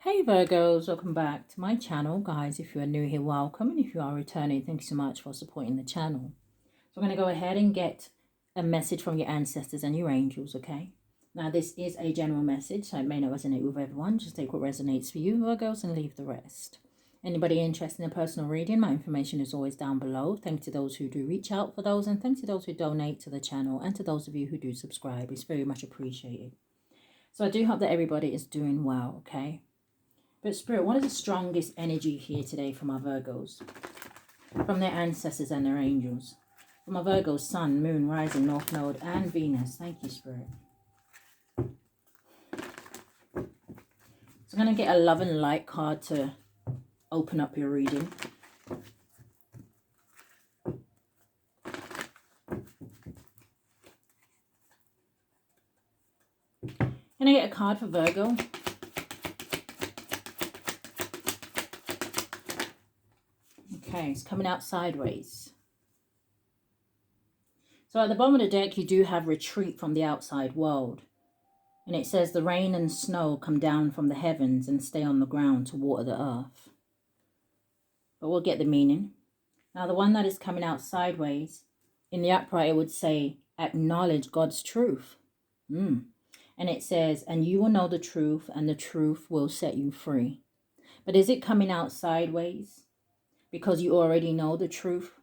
Hey Virgos, welcome back to my channel. Guys, if you are new here, welcome. And if you are returning, thank you so much for supporting the channel. So I'm going to go ahead and get a message from your ancestors and your angels, okay? Now this is a general message, so it may not resonate with everyone. Just take what resonates for you, Virgos, and leave the rest. Anybody interested in a personal reading, my information is always down below. Thanks to those who do reach out for those, and thanks to those who donate to the channel, and to those of you who do subscribe. It's very much appreciated. So I do hope that everybody is doing well, okay? But Spirit, what is the strongest energy here today from our Virgos? From their ancestors and their angels. From our Virgos, Sun, Moon, Rising, North Node, and Venus. Thank you, Spirit. So I'm going to get a love and light card to open up your reading. Can I get a card for Virgo? Okay, it's coming out sideways. So at the bottom of the deck, you do have retreat from the outside world. And it says the rain and snow come down from the heavens and stay on the ground to water the earth. But we'll get the meaning. Now the one that is coming out sideways, in the upright it would say, acknowledge God's truth. And it says, and you will know the truth, and the truth will set you free. But is it coming out sideways because you already know the truth,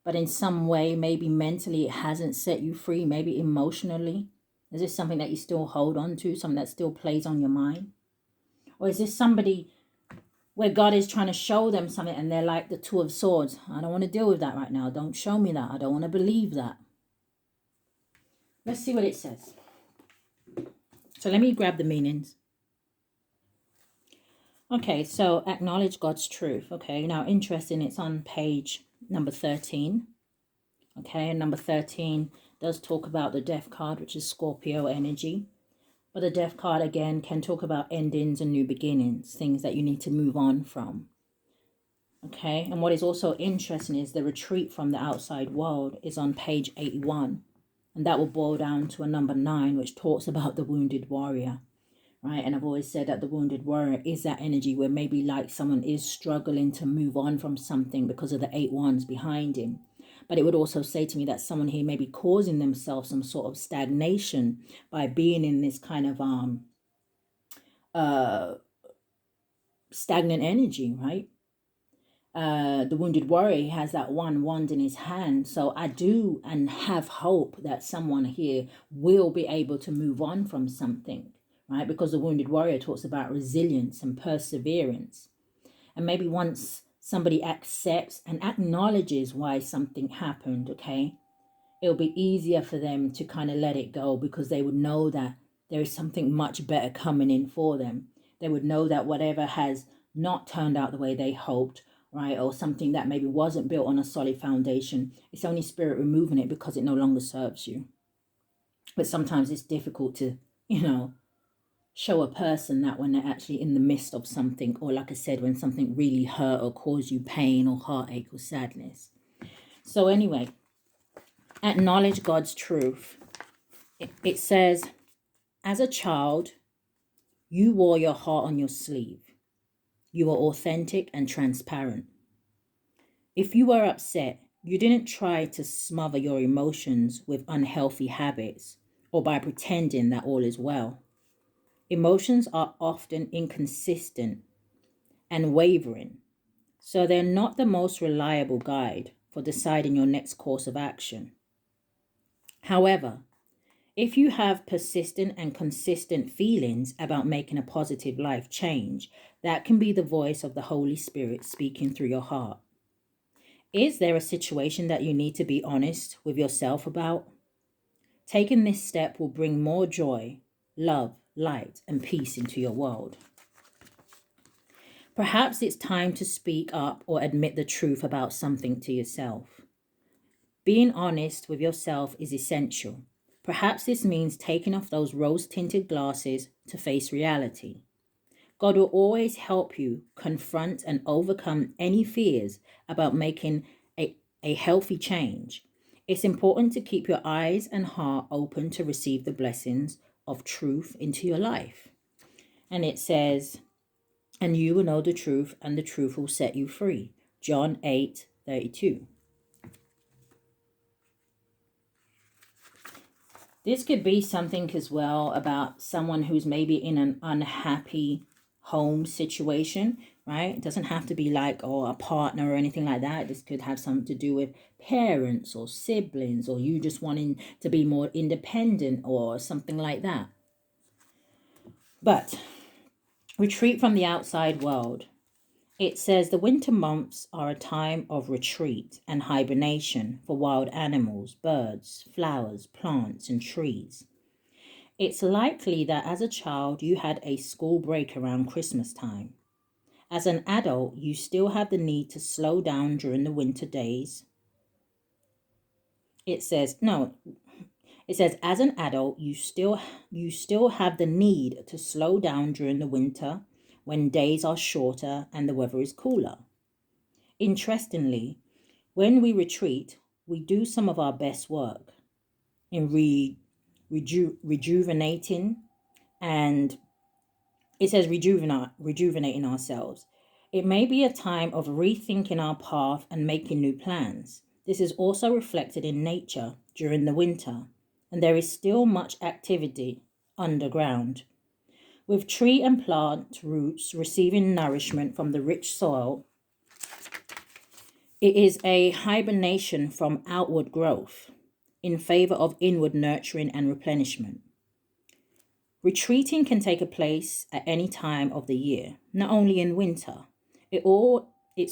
but in some way, maybe mentally, it hasn't set you free, maybe emotionally? Is this something that you still hold on to, something that still plays on your mind? Or is this somebody where God is trying to show them something and they're like the Two of Swords? I don't want to deal with that right now. Don't show me that. I don't want to believe that. Let's see what it says. So let me grab the meanings. Okay, so acknowledge God's truth. Okay, now interesting, it's on page number 13. Okay, and number 13 does talk about the Death card, which is Scorpio energy. But the Death card, again, can talk about endings and new beginnings, things that you need to move on from. Okay, and what is also interesting is the retreat from the outside world is on page 81. And that will boil down to a number 9, which talks about the wounded warrior. Right, and I've always said that the wounded warrior is that energy where maybe like someone is struggling to move on from something because of the 8 wands behind him. But it would also say to me that someone here may be causing themselves some sort of stagnation by being in this kind of stagnant energy, right? The wounded warrior has that one wand in his hand. So I do and have hope that someone here will be able to move on from something, right? Because the wounded warrior talks about resilience and perseverance. And maybe once somebody accepts and acknowledges why something happened, okay, it'll be easier for them to kind of let it go, because they would know that there is something much better coming in for them. They would know that whatever has not turned out the way they hoped, right, or something that maybe wasn't built on a solid foundation, it's only spirit removing it because it no longer serves you. But sometimes it's difficult to, show a person that when they're actually in the midst of something, or like I said, when something really hurt or caused you pain or heartache or sadness. So anyway, acknowledge God's truth. It says, as a child, you wore your heart on your sleeve. You were authentic and transparent. If you were upset, you didn't try to smother your emotions with unhealthy habits or by pretending that all is well. Emotions are often inconsistent and wavering, so they're not the most reliable guide for deciding your next course of action. However, if you have persistent and consistent feelings about making a positive life change, that can be the voice of the Holy Spirit speaking through your heart. Is there a situation that you need to be honest with yourself about? Taking this step will bring more joy, love, light, and peace into your world. Perhaps it's time to speak up or admit the truth about something to yourself. Being honest with yourself is essential. Perhaps this means taking off those rose-tinted glasses to face reality. God will always help you confront and overcome any fears about making a healthy change. It's important to keep your eyes and heart open to receive the blessings of truth into your life. And it says, and you will know the truth, and the truth will set you free. John 8:32. This could be something as well about someone who's maybe in an unhappy home situation, right? It doesn't have to be like, oh, a partner or anything like that. This could have something to do with parents or siblings, or you just wanting to be more independent or something like that. But retreat from the outside world. It says the winter months are a time of retreat and hibernation for wild animals, birds, flowers, plants, and trees. It's likely that as a child you had a school break around Christmas time. As an adult, you still have the need to slow down during the winter days. It says as an adult, you still have the need to slow down during the winter when days are shorter and the weather is cooler. Interestingly, when we retreat, we do some of our best work in rejuvenating, and it says rejuvenating ourselves. It may be a time of rethinking our path and making new plans. This is also reflected in nature during the winter, and there is still much activity underground. With tree and plant roots receiving nourishment from the rich soil, it is a hibernation from outward growth in favor of inward nurturing and replenishment. Retreating can take a place at any time of the year, not only in winter. It's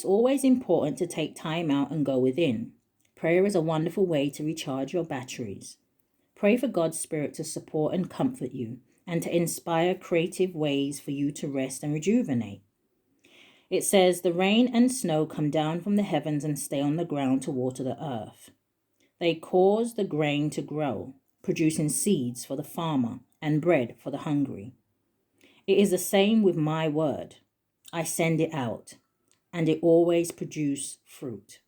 always important to take time out and go within. Prayer is a wonderful way to recharge your batteries. Pray for God's Spirit to support and comfort you, and to inspire creative ways for you to rest and rejuvenate. It says, the rain and snow come down from the heavens and stay on the ground to water the earth. They cause the grain to grow, producing seeds for the farmer and bread for the hungry. It is the same with my word. I send it out, and it always produces fruit.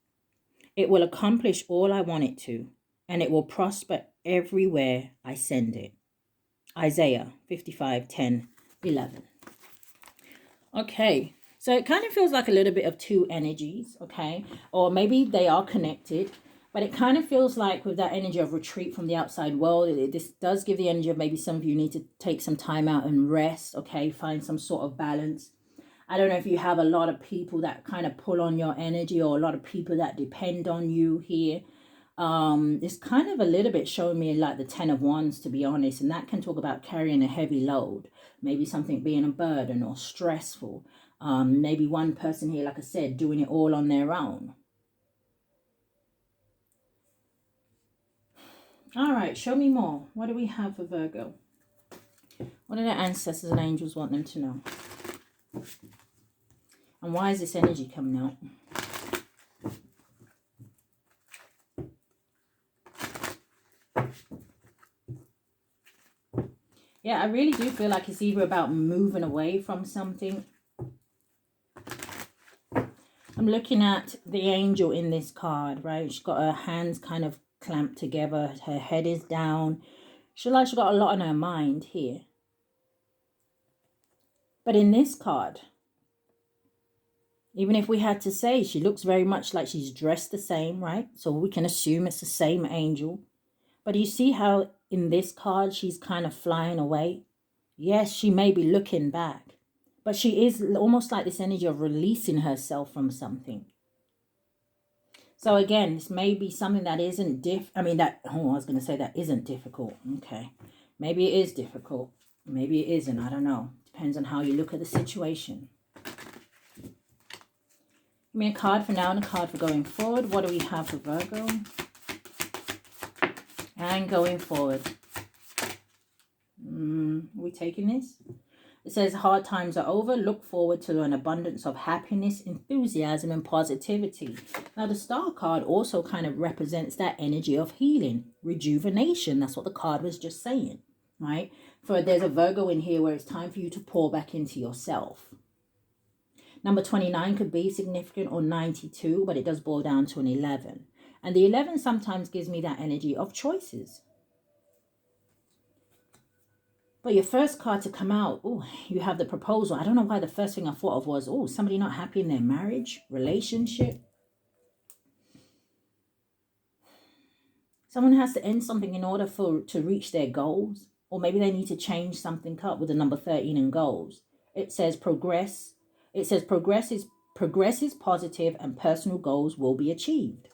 It will accomplish all I want it to, and it will prosper everywhere I send it. Isaiah 55:10-11. Okay, so it kind of feels like a little bit of two energies, okay? Or maybe they are connected, but it kind of feels like with that energy of retreat from the outside world, this does give the energy of maybe some of you need to take some time out and rest, okay? Find some sort of balance. I don't know if you have a lot of people that kind of pull on your energy, or a lot of people that depend on you here. It's kind of a little bit showing me like the 10 of Wands, to be honest, and that can talk about carrying a heavy load, maybe something being a burden or stressful. Maybe one person here, like I said, doing it all on their own. All right, show me more. What do we have for Virgo? What do the ancestors and angels want them to know? And why is this energy coming out? Yeah, I really do feel like it's either about moving away from something. I'm looking at the angel in this card, right? She's got her hands kind of clamped together. Her head is down. She's got a lot on her mind here. But in this card, even if we had to say, she looks very much like she's dressed the same, right? So we can assume it's the same angel. But you see how in this card, she's kind of flying away? Yes, she may be looking back, but she is almost like this energy of releasing herself from something. So again, this may be something that isn't I was going to say that isn't difficult. Okay. Maybe it is difficult. Maybe it isn't. I don't know. Depends on how you look at the situation. Give me a card for now and a card for going forward. What do we have for Virgo? And going forward. Are we taking this? It says hard times are over. Look forward to an abundance of happiness, enthusiasm, and positivity. Now, the star card also kind of represents that energy of healing, rejuvenation. That's what the card was just saying, right? For there's a Virgo in here where it's time for you to pour back into yourself. Number 29 could be significant, or 92, but it does boil down to an 11. And the 11 sometimes gives me that energy of choices. But your first card to come out, oh, you have the proposal. I don't know why the first thing I thought of was, oh, somebody not happy in their marriage, relationship. Someone has to end something in order to reach their goals. Or maybe they need to change something up with the number 13 and goals. It says progress. It says progress is positive and personal goals will be achieved.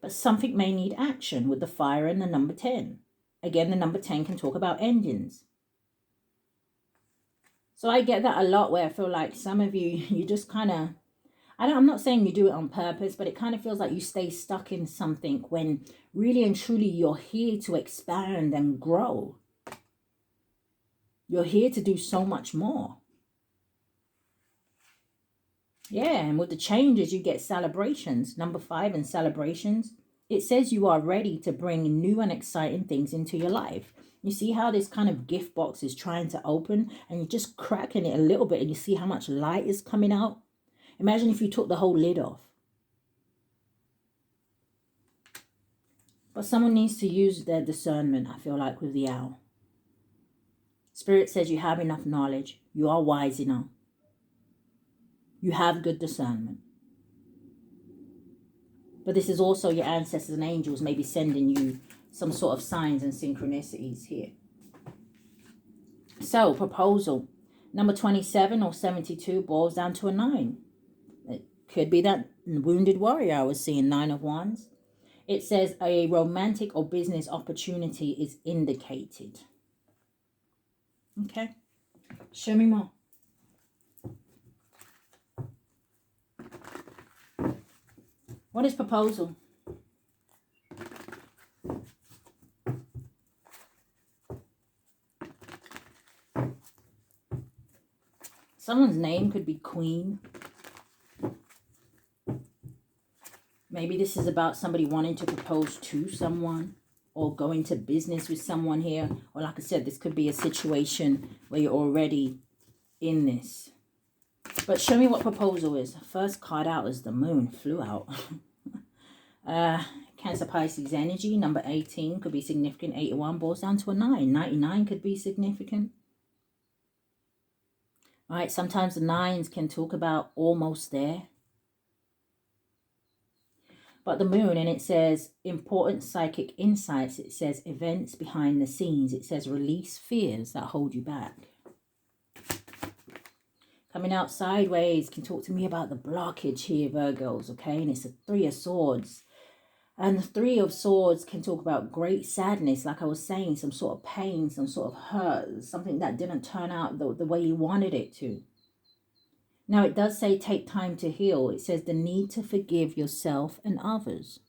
But something may need action with the fire and the number 10. Again, the number 10 can talk about endings. So I get that a lot where I feel like some of you just kind of, I'm not saying you do it on purpose, but it kind of feels like you stay stuck in something when really and truly you're here to expand and grow. You're here to do so much more. Yeah, and with the changes, you get celebrations. Number 5 in celebrations. It says you are ready to bring new and exciting things into your life. You see how this kind of gift box is trying to open and you're just cracking it a little bit and you see how much light is coming out? Imagine if you took the whole lid off. But someone needs to use their discernment, I feel like, with the owl. Spirit says you have enough knowledge. You are wise enough. You have good discernment. But this is also your ancestors and angels maybe sending you some sort of signs and synchronicities here. So, proposal. Number 27 or 72 boils down to a 9. It could be that wounded warrior I was seeing, 9 of Wands. It says a romantic or business opportunity is indicated. Okay. Show me more. What is proposal? Someone's name could be Queen. Maybe this is about somebody wanting to propose to someone or go into business with someone here. Or like I said, this could be a situation where you're already in this. But show me what proposal is. First card out is the moon. Flew out. Cancer Pisces energy. Number 18 could be significant. 81 boils down to a 9. 99 could be significant. All right, sometimes the 9s can talk about almost there. But the moon, and it says important psychic insights. It says events behind the scenes. It says release fears that hold you back. Coming out sideways can talk to me about the blockage here, Virgos, okay? And it's a 3 of Swords. And the 3 of Swords can talk about great sadness, like I was saying, some sort of pain, some sort of hurt, something that didn't turn out the way you wanted it to. Now, it does say take time to heal. It says the need to forgive yourself and others.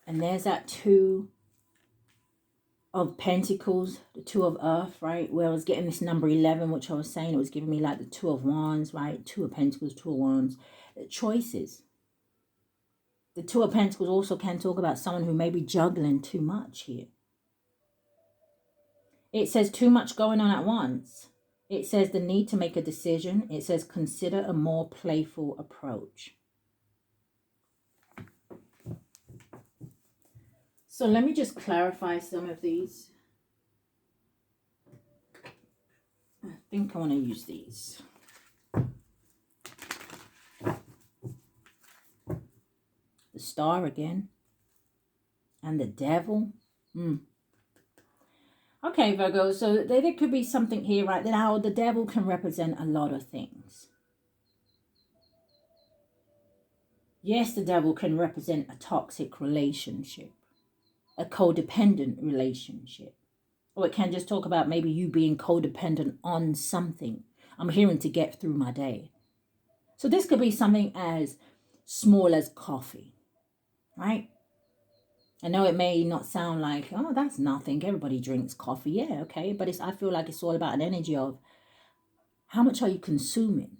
And there's that 2 of Pentacles, the 2 of Earth, right? Where I was getting this number 11, which I was saying, it was giving me like the 2 of Wands, right? 2 of Pentacles, 2 of Wands. Choices. The 2 of Pentacles also can talk about someone who may be juggling too much here. It says too much going on at once. It says the need to make a decision. It says consider a more playful approach. So let me just clarify some of these. I think I want to use these. The Star again. And the Devil. Okay, Virgo, so there could be something here, right? Now, the Devil can represent a lot of things. Yes, the Devil can represent a toxic relationship, a codependent relationship. Or it can just talk about maybe you being codependent on something. I'm hearing to get through my day. So this could be something as small as coffee, right? I know it may not sound like, oh, that's nothing. Everybody drinks coffee. Yeah, okay. But I feel like it's all about an energy of how much are you consuming?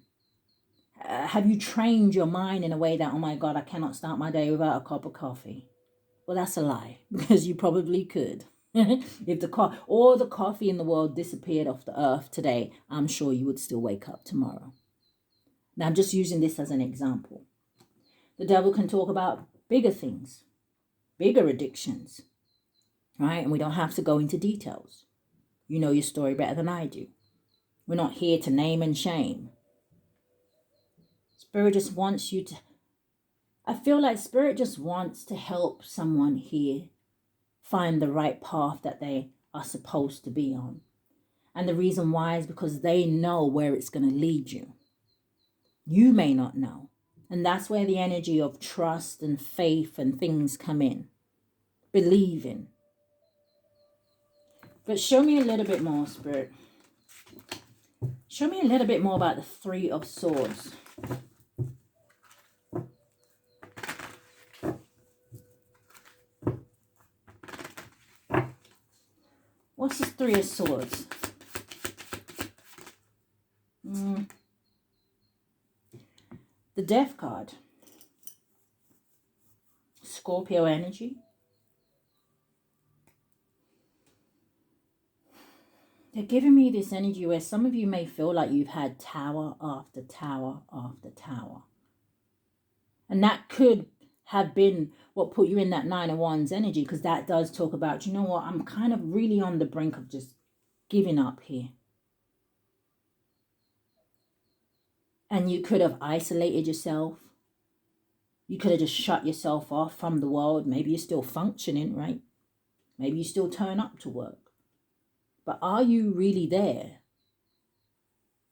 Have you trained your mind in a way that, oh my God, I cannot start my day without a cup of coffee? Well, that's a lie, because you probably could. If all the coffee in the world disappeared off the earth today, I'm sure you would still wake up tomorrow. Now, I'm just using this as an example. The Devil can talk about bigger things, bigger addictions, right? And we don't have to go into details. You know your story better than I do. We're not here to name and shame. Spirit just wants you to, I feel like Spirit just wants to help someone here find the right path that they are supposed to be on. And the reason why is because they know where it's going to lead you. You may not know. And that's where the energy of trust and faith and things come in. Believing. But show me a little bit more, Spirit. Show me a little bit more about the Three of Swords. What's the Three of Swords? The Death card. Scorpio energy. They're giving me this energy where some of you may feel like you've had tower after tower after tower. And that could have been what put you in that Nine of Wands energy, because that does talk about, you know what, I'm kind of really on the brink of just giving up here. And you could have isolated yourself. You could have just shut yourself off from the world. Maybe you're still functioning, right? Maybe you still turn up to work. But are you really there?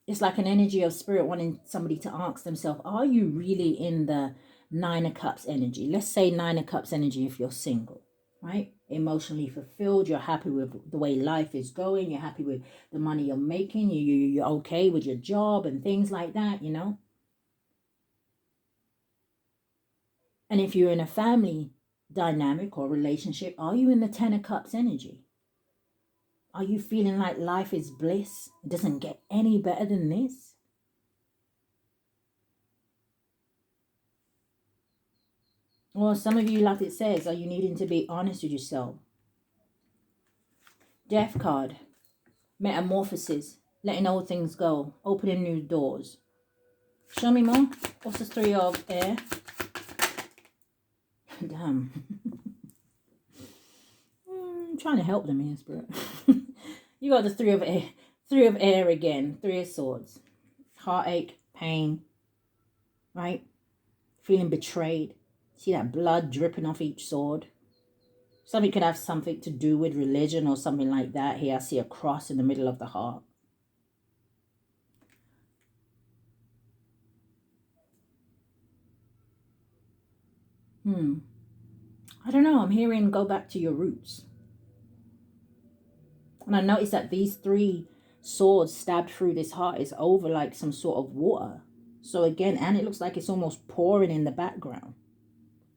It's like an energy of Spirit wanting somebody to ask themselves, are you really in the Nine of Cups energy? Let's say Nine of Cups energy if you're single, right? Emotionally fulfilled, you're happy with the way life is going, you're happy with the money you're making, you're okay with your job and things like that, you know? And if you're in a family dynamic or relationship, are you in the Ten of Cups energy? Are you feeling like life is bliss? It doesn't get any better than this? Or some of you, like it says, are you needing to be honest with yourself? Death card. Metamorphosis. Letting old things go. Opening new doors. Show me more. What's the Three of Air? Damn. I'm trying to help them here, Spirit. You got the Three of Air. Three of Air again. Three of Swords. Heartache. Pain. Right? Feeling betrayed. See that blood dripping off each sword? Something could have something to do with religion or something like that. Here I see a cross in the middle of the heart. I don't know. I'm hearing go back to your roots. And I noticed that these three swords stabbed through this heart is over like some sort of water. So again, and it looks like it's almost pouring in the background.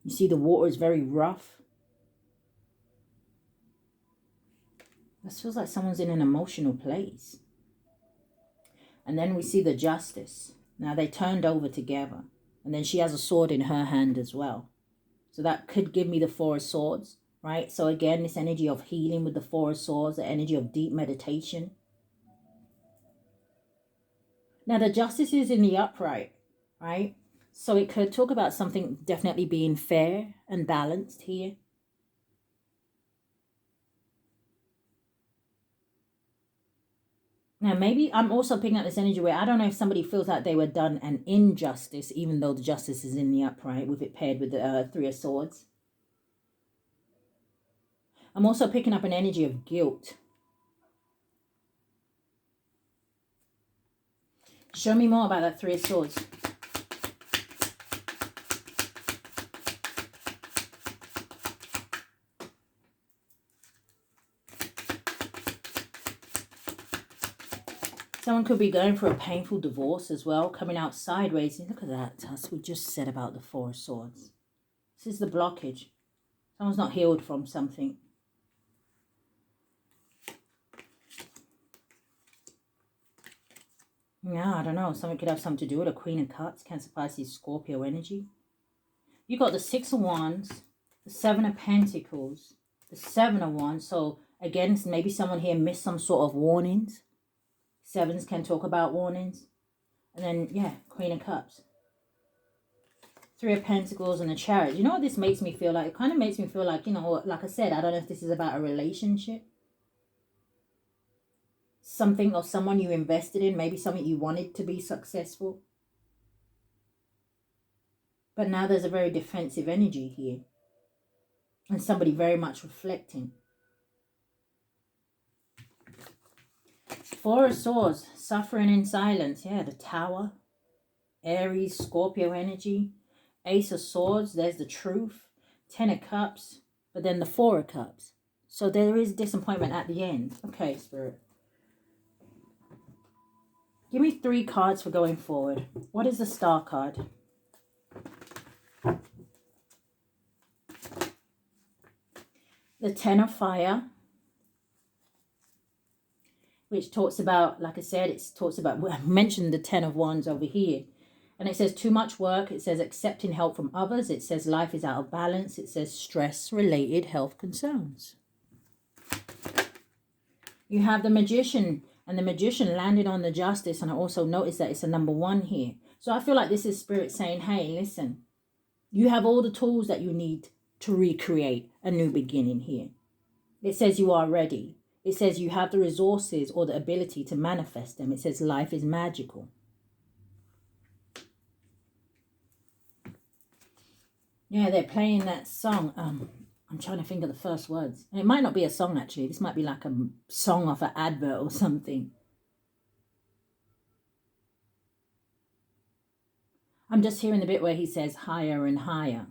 You see the water is very rough. This feels like someone's in an emotional place. And then we see the Justice. Now they turned over together. And then she has a sword in her hand as well. So that could give me the Four of Swords, right? So again, this energy of healing with the Four of Swords, the energy of deep meditation. Now the Justice is in the upright, right? So it could talk about something definitely being fair and balanced here. Now, maybe I'm also picking up this energy where I don't know if somebody feels like they were done an injustice, even though the Justice is in the upright, with it paired with the Three of Swords. I'm also picking up an energy of guilt. Show me more about that Three of Swords. Someone could be going for a painful divorce as well, coming out sideways. Look at that. That's what we just said about the Four of Swords. This is the blockage. Someone's not healed from something. Yeah, I don't know. Something could have something to do with a Queen of Cups, Cancer, Pisces, Scorpio energy. You got the Six of Wands, the Seven of Pentacles, the Seven of Wands. So again, maybe someone here missed some sort of warnings. Sevens can talk about warnings. And then, yeah, Queen of Cups. Three of Pentacles and a Chariot. You know what this makes me feel like? It kind of makes me feel like, you know, like I said, I don't know if this is about a relationship. Something or someone you invested in. Maybe something you wanted to be successful. But now there's a very defensive energy here. And somebody very much reflecting. Four of Swords. Suffering in silence. Yeah, the Tower. Aries, Scorpio energy. Ace of Swords. There's the Truth. Ten of Cups. But then the Four of Cups. So there is disappointment at the end. Okay, Spirit. Give me 3 cards for going forward. What is the Star card? The Ten of Fire. Which talks about, like I said, it talks about, I mentioned the Ten of Wands over here. And it says too much work. It says accepting help from others. It says life is out of balance. It says stress-related health concerns. You have the Magician. And the Magician landed on the Justice. And I also noticed that it's a number 1 here. So I feel like this is Spirit saying, hey, listen. You have all the tools that you need to recreate a new beginning here. It says you are ready. It says you have the resources or the ability to manifest them. It says life is magical. Yeah, they're playing that song. I'm trying to think of the first words. And it might not be a song, actually. This might be like a song off an advert or something. I'm just hearing the bit where he says higher and higher.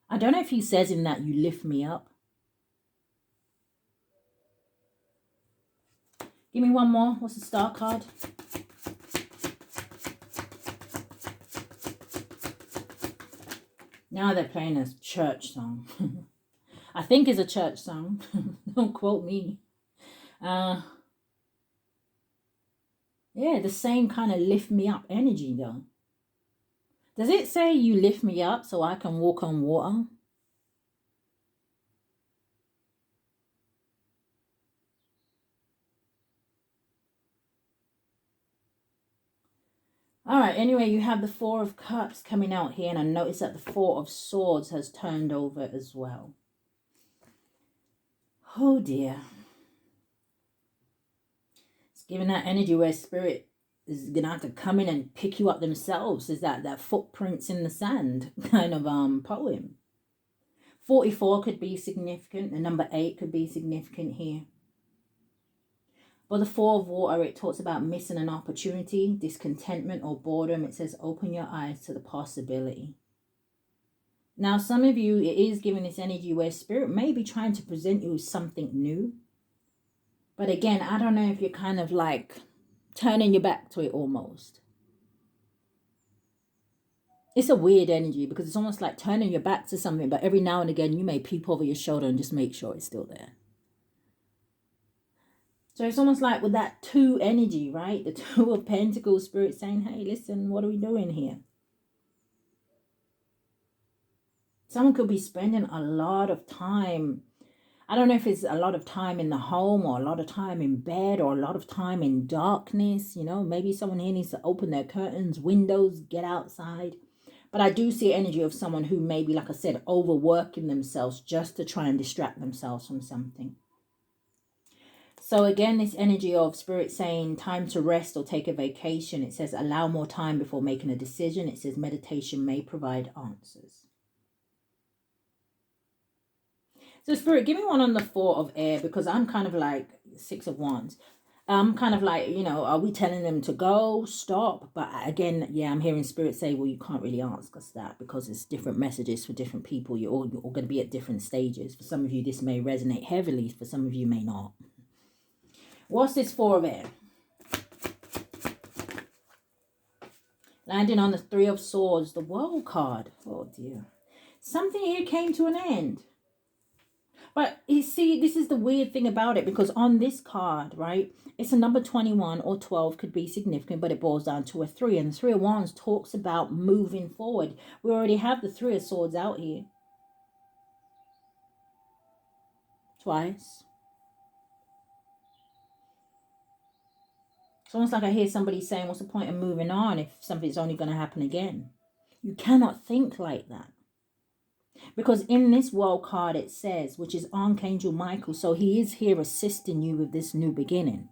I don't know if he says in that, you lift me up. Give me one more. What's the Star card? Now they're playing a church song. I think it's a church song. Don't quote me. Yeah, the same kind of lift me up energy though. Does it say you lift me up so I can walk on water? All right, anyway, you have the Four of Cups coming out here, and I notice that the Four of Swords has turned over as well. Oh, dear. It's giving that energy where Spirit is going to have to come in and pick you up themselves. Is that footprints in the sand kind of poem. 44 could be significant. The number 8 could be significant here. But the Four of Water, it talks about missing an opportunity, discontentment or boredom. It says open your eyes to the possibility. Now, some of you, it is giving this energy where Spirit may be trying to present you with something new. But again, I don't know if you're kind of like turning your back to it almost. It's a weird energy because it's almost like turning your back to something, but every now and again you may peep over your shoulder and just make sure it's still there. So it's almost like with that 2 energy, right? The 2 of Pentacles, Spirit saying, hey, listen, what are we doing here? Someone could be spending a lot of time. I don't know if it's a lot of time in the home or a lot of time in bed or a lot of time in darkness. You know, maybe someone here needs to open their curtains, windows, get outside. But I do see energy of someone who maybe, like I said, overworking themselves just to try and distract themselves from something. So again, this energy of Spirit saying time to rest or take a vacation. It says allow more time before making a decision. It says meditation may provide answers. So Spirit, give me one on the 4 of Air, because I'm kind of like 6 of Wands. I'm kind of like, you know, are we telling them to go, stop? But again, yeah, I'm hearing Spirit say, well, you can't really ask us that because it's different messages for different people. You're all going to be at different stages. For some of you, this may resonate heavily. For some of you, may not. What's this 4 of Air? Landing on the 3 of Swords, the World card. Oh, dear. Something here came to an end. But you see, this is the weird thing about it, because on this card, right, it's a number 21 or 12 could be significant, but it boils down to a 3. And the 3 of Wands talks about moving forward. We already have the 3 of Swords out here. Twice. It's almost like I hear somebody saying, what's the point of moving on if something's only going to happen again? You cannot think like that. Because in this world card it says, which is Archangel Michael, so he is here assisting you with this new beginning.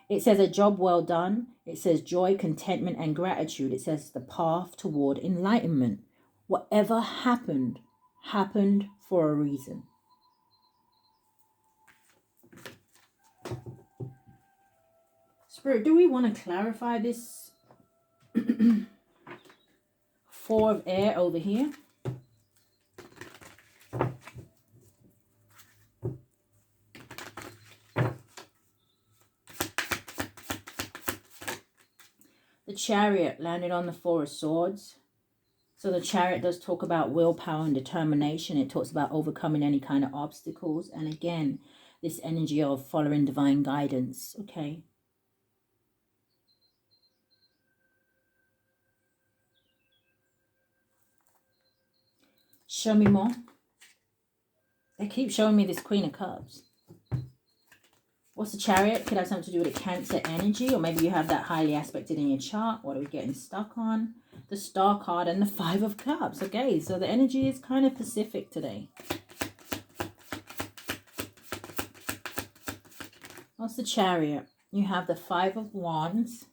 It says a job well done. It says joy, contentment, and gratitude. It says the path toward enlightenment. Whatever happened, happened for a reason. Spirit, do we want to clarify this Four of Air over here? The Chariot landed on the Four of Swords. So the Chariot does talk about willpower and determination. It talks about overcoming any kind of obstacles. And again, this energy of following divine guidance. Okay. Show me more. They keep showing me this Queen of Cups. What's the Chariot? Could have something to do with a Cancer energy, or maybe you have that highly aspected in your chart. What are we getting stuck on? The Star card and the Five of Cups. Okay, so the energy is kind of Pacific today. What's the Chariot? You have the Five of Wands,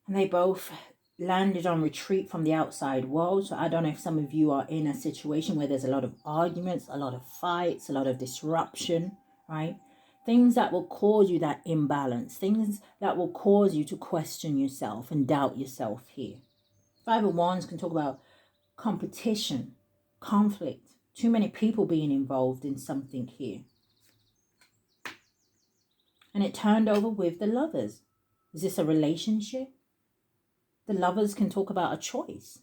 and they both landed on retreat from the outside world. So I don't know if some of you are in a situation where there's a lot of arguments, a lot of fights, a lot of disruption, right? Things that will cause you that imbalance, things that will cause you to question yourself and doubt yourself here. Five of Wands can talk about competition, conflict, too many people being involved in something here. And it turned over with the Lovers. Is this a relationship? The Lovers can talk about a choice.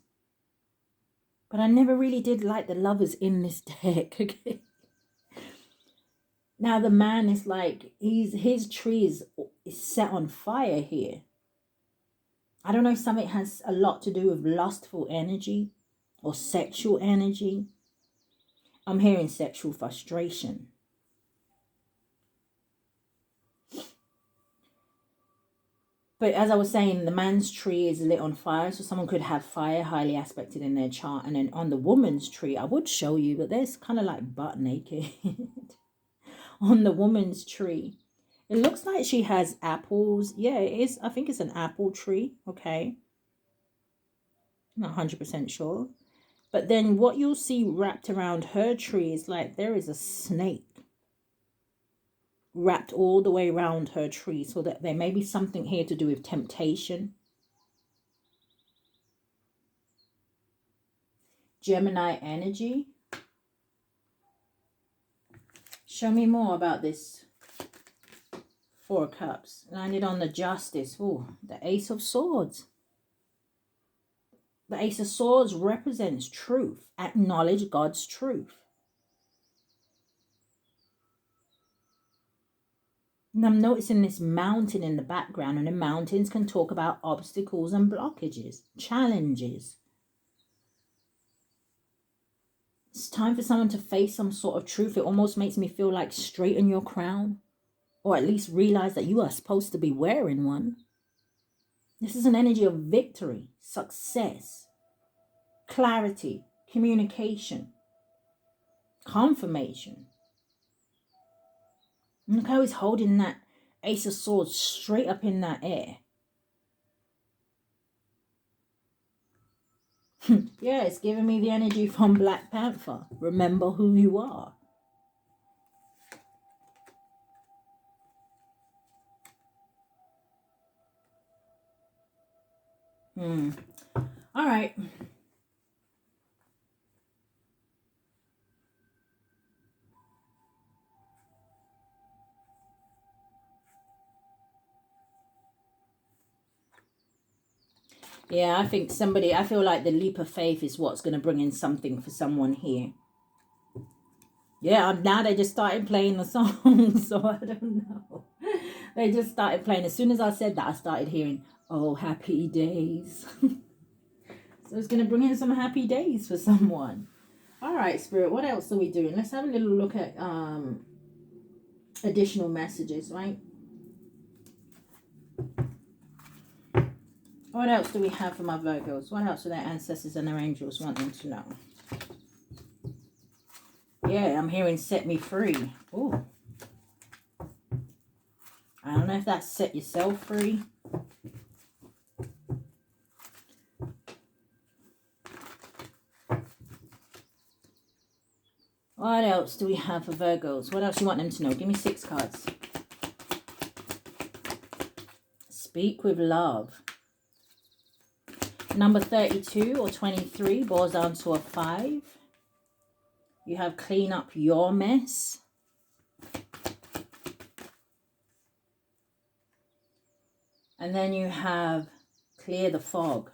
But I never really did like the Lovers in this deck. Okay. Now the man is like, his tree is set on fire here. I don't know if something has a lot to do with lustful energy or sexual energy. I'm hearing sexual frustration. But as I was saying, the man's tree is lit on fire. So someone could have fire highly aspected in their chart. And then on the woman's tree, I would show you, but there's kind of like butt naked on the woman's tree. It looks like she has apples. Yeah, it is. I think it's an apple tree. Okay. Not 100% sure. But then what you'll see wrapped around her tree is like there is a snake wrapped all the way around her tree, so that there may be something here to do with temptation. Gemini energy. Show me more about this Four of Cups. Landed on the Justice. Oh, the Ace of Swords. The Ace of Swords represents truth. Acknowledge God's truth. And I'm noticing this mountain in the background, and the mountains can talk about obstacles and blockages, challenges. It's time for someone to face some sort of truth. It almost makes me feel like straighten your crown, or at least realize that you are supposed to be wearing one. This is an energy of victory, success, clarity, communication, confirmation. And look how he's holding that Ace of Swords straight up in that air. Yeah, it's giving me the energy from Black Panther. Remember who you are. All right. Yeah, I feel like the leap of faith is what's going to bring in something for someone here. Yeah, now they just started playing the song, so I don't know. They just started playing. As soon as I said that, I started hearing, oh, happy days. So it's going to bring in some happy days for someone. All right, Spirit, what else are we doing? Let's have a little look at additional messages, right? What else do we have for my Virgos? What else do their ancestors and their angels want them to know? Yeah, I'm hearing set me free. Oh, I don't know if that's set yourself free. What else do we have for Virgos? What else do you want them to know? Give me 6 cards. Speak with love. Number 32 or 23 boils down to a 5. You have clean up your mess. And then you have clear the fog.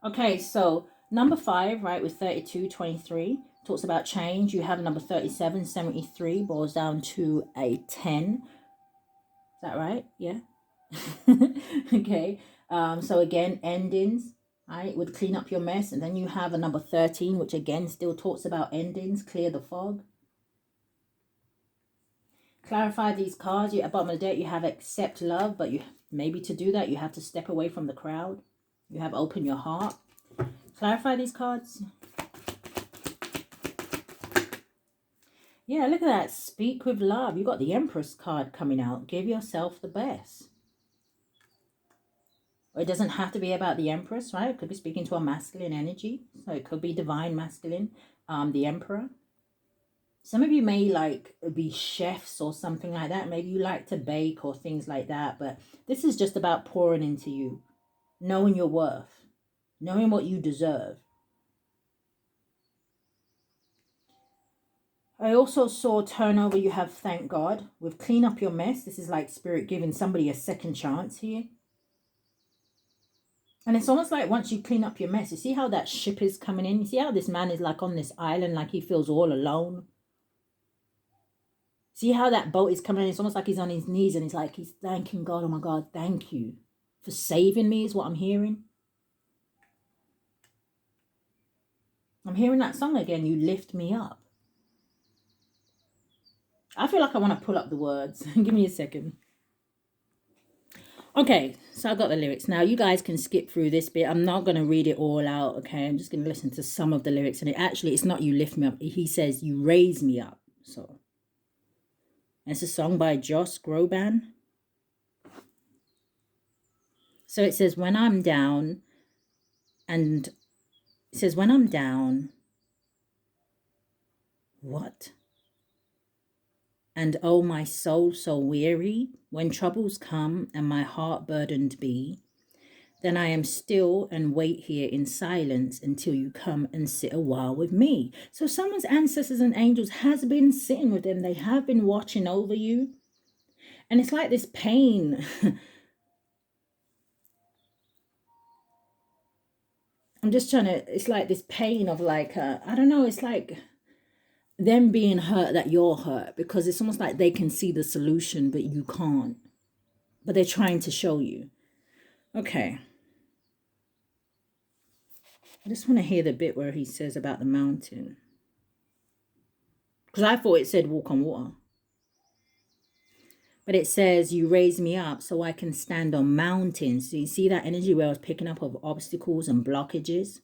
Okay, so number 5, right, with 32, 23, talks about change. You have number 37, 73, boils down to a 10. Is that right? Yeah. Okay. So again, endings, right, would clean up your mess. And then you have a number 13, which again still talks about endings, clear the fog. Clarify these cards. At the bottom of the deck, you have accept love, but you maybe to do that, you have to step away from the crowd. You have open your heart. Clarify these cards. Yeah, look at that. Speak with love. You got the Empress card coming out. Give yourself the best. Or it doesn't have to be about the Empress, right? It could be speaking to a masculine energy. So it could be divine masculine, the Emperor. Some of you may like be chefs or something like that. Maybe you like to bake or things like that. But this is just about pouring into you. Knowing your worth. Knowing what you deserve. I also saw turnover. You have thank God. With clean up your mess. This is like spirit giving somebody a second chance here. And it's almost like once you clean up your mess. You see how that ship is coming in? You see how this man is like on this island. Like he feels all alone. See how that boat is coming in? It's almost like he's on his knees and he's like, he's thanking God. Oh my God, thank you for saving me is what I'm hearing. I'm hearing that song again. You lift me up. I feel like I want to pull up the words. Give me a second. Okay, so I've got the lyrics. Now, you guys can skip through this bit. I'm not going to read it all out, okay? I'm just going to listen to some of the lyrics. And it's not you lift me up. He says, you raise me up. So, it's a song by Joss Groban. So, it says, when I'm down, and it says, when I'm down, what? And oh, my soul so weary, when troubles come and my heart burdened be, then I am still and wait here in silence until you come and sit a while with me. So someone's ancestors and angels has been sitting with them. They have been watching over you. And it's like this pain. I'm just trying to, it's like this pain of like, I don't know, it's like them being hurt that you're hurt, because it's almost like they can see the solution, but you can't. But they're trying to show you. Okay. I just want to hear the bit where he says about the mountain. Because I thought it said walk on water. But it says you raise me up so I can stand on mountains. So you see that energy where I was picking up of obstacles and blockages?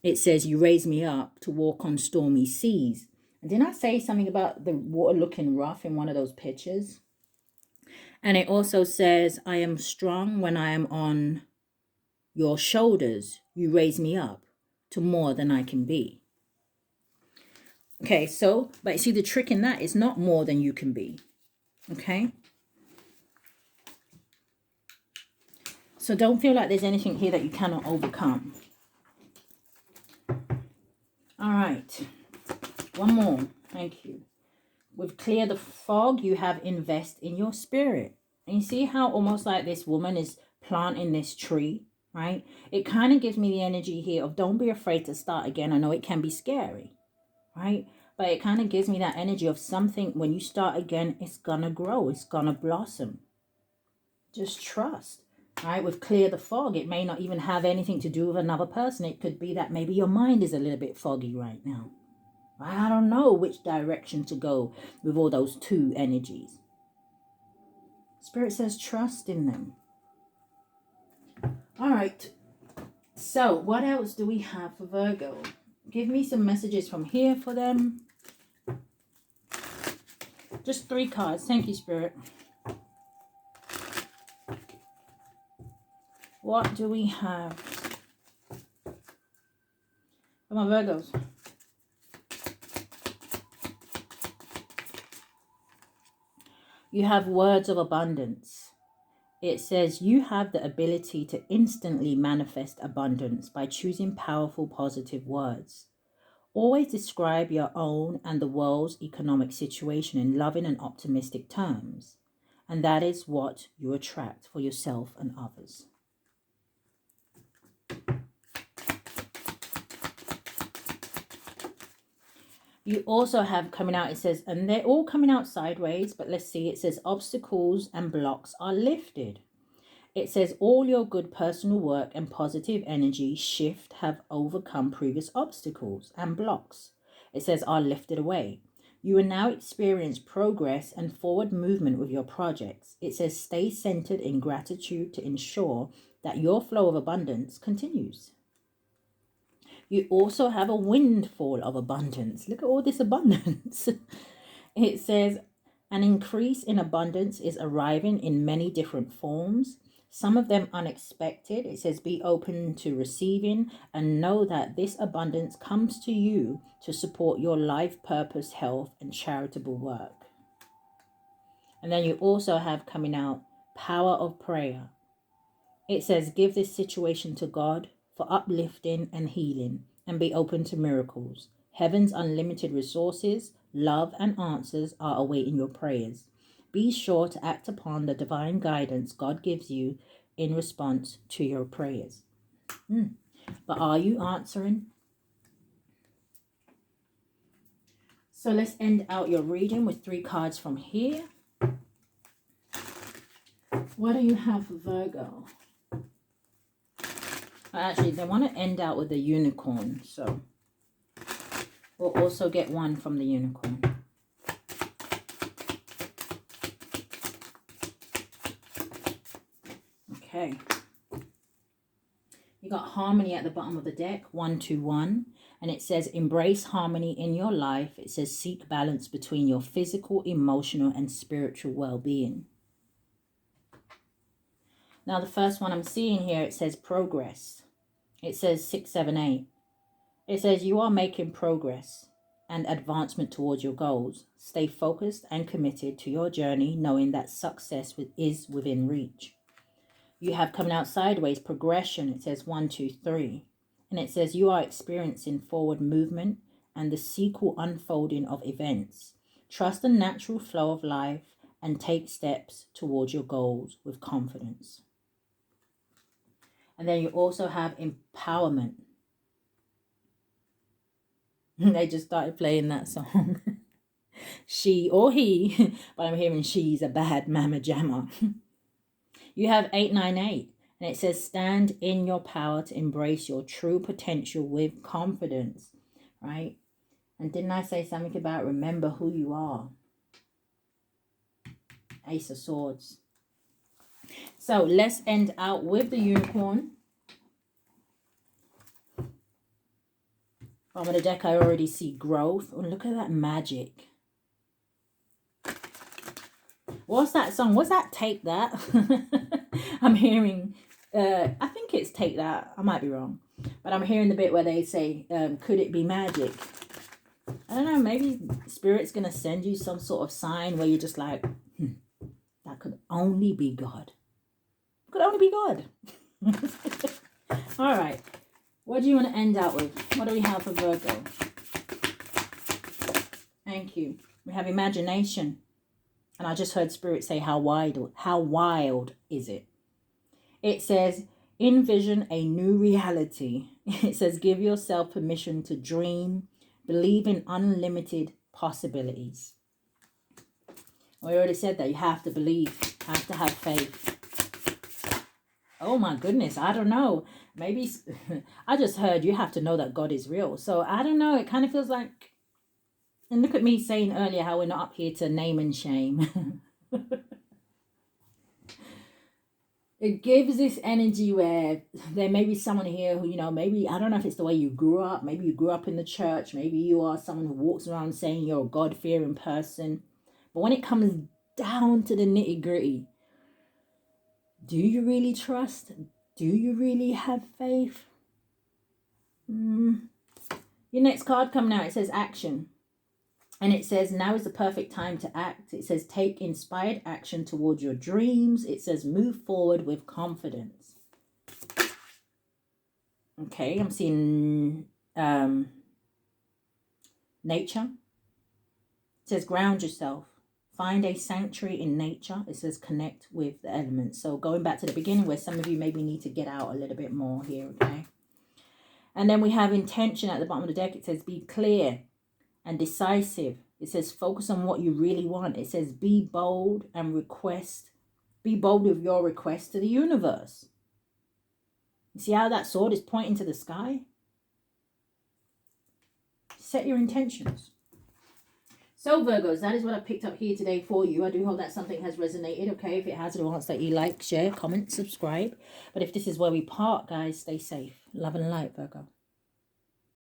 It says you raise me up to walk on stormy seas. And didn't I say something about the water looking rough in one of those pictures? And it also says I am strong when I am on your shoulders. You raise me up to more than I can be. Okay, so, but see the trick in that is not more than you can be. Okay? So don't feel like there's anything here that you cannot overcome. All right. One more. Thank you. With clear the fog, you have invest in your spirit. And you see how almost like this woman is planting this tree, right? It kind of gives me the energy here of don't be afraid to start again. I know it can be scary, right? But it kind of gives me that energy of something, when you start again, it's going to grow. It's going to blossom. Just trust, right? With clear the fog, it may not even have anything to do with another person. It could be that maybe your mind is a little bit foggy right now. I don't know which direction to go with all those two energies. Spirit says trust in them. All right. So what else do we have for Virgo? Give me some messages from here for them. Just 3 cards. Thank you, Spirit. What do we have for my Virgos? You have words of abundance. It says you have the ability to instantly manifest abundance by choosing powerful, positive words. Always describe your own and the world's economic situation in loving and optimistic terms. And that is what you attract for yourself and others. You also have coming out, it says, and they're all coming out sideways, but let's see, it says obstacles and blocks are lifted. It says all your good personal work and positive energy shift have overcome previous obstacles and blocks. It says are lifted away. You will now experience progress and forward movement with your projects. It says stay centered in gratitude to ensure that your flow of abundance continues. You also have a windfall of abundance. Look at all this abundance. It says an increase in abundance is arriving in many different forms, some of them unexpected. It says be open to receiving and know that this abundance comes to you to support your life purpose, health, and charitable work. And then you also have coming out power of prayer. It says give this situation to God for uplifting and healing, and be open to miracles. Heaven's unlimited resources, love, and answers are awaiting your prayers. Be sure to act upon the divine guidance God gives you in response to your prayers. But are you answering? So let's end out your reading with 3 cards from here. What do you have for Virgo? Actually, they want to end out with a unicorn, so we'll also get one from the unicorn. Okay. You got harmony at the bottom of the deck, 1, 2, 1. And it says embrace harmony in your life. It says seek balance between your physical, emotional, and spiritual well-being. Now, the first one I'm seeing here, it says progress. It says 6, 7, 8. It says you are making progress and advancement towards your goals. Stay focused and committed to your journey, knowing that success is within reach. You have coming out sideways progression. It says 1, 2, 3. And it says you are experiencing forward movement and the sequel unfolding of events. Trust the natural flow of life and take steps towards your goals with confidence. And then you also have empowerment. They just started playing that song. She or he, but I'm hearing she's a bad mama jamma. You have 8, 9, 8. And it says stand in your power to embrace your true potential with confidence. Right? And didn't I say something about remember who you are? Ace of Swords. So let's end out with the unicorn. Bottom of the deck, I already see growth. Oh, look at that magic. What's that song? What's that? Take That? I'm hearing, I think it's Take That. I might be wrong. But I'm hearing the bit where they say, could it be magic? I don't know, maybe Spirit's going to send you some sort of sign where you're just like, that could only be God. Could only be God. All right. What do you want to end out with? What do we have for Virgo? Thank you. We have imagination. And I just heard Spirit say, how wild is it? It says, envision a new reality. It says, give yourself permission to dream, believe in unlimited possibilities. We already said that you have to believe, have to have faith. Oh my goodness, I don't know. Maybe, I just heard you have to know that God is real. So I don't know, it kind of feels like, and look at me saying earlier how we're not up here to name and shame. it gives this energy where there may be someone here who, you know, maybe, I don't know if it's the way you grew up. Maybe you grew up in the church. Maybe you are someone who walks around saying you're a God-fearing person. But when it comes down to the nitty-gritty, do you really trust? Do you really have faith? Your next card coming out, it says action. And it says, now is the perfect time to act. It says, take inspired action towards your dreams. It says, move forward with confidence. Okay, I'm seeing nature. It says, ground yourself. Find a sanctuary in nature. It says, connect with the elements. So going back to the beginning where some of you maybe need to get out a little bit more here, okay? And then we have intention at the bottom of the deck. It says, be clear and decisive. It says, focus on what you really want. It says, be bold and request. Be bold with your request to the universe. You see how that sword is pointing to the sky? Set your intentions. So Virgos, that is what I picked up here today for you. I do hope that something has resonated. Okay, if it has, it wants that you like, share, comment, subscribe. But if this is where we part, guys, stay safe. Love and light, Virgo.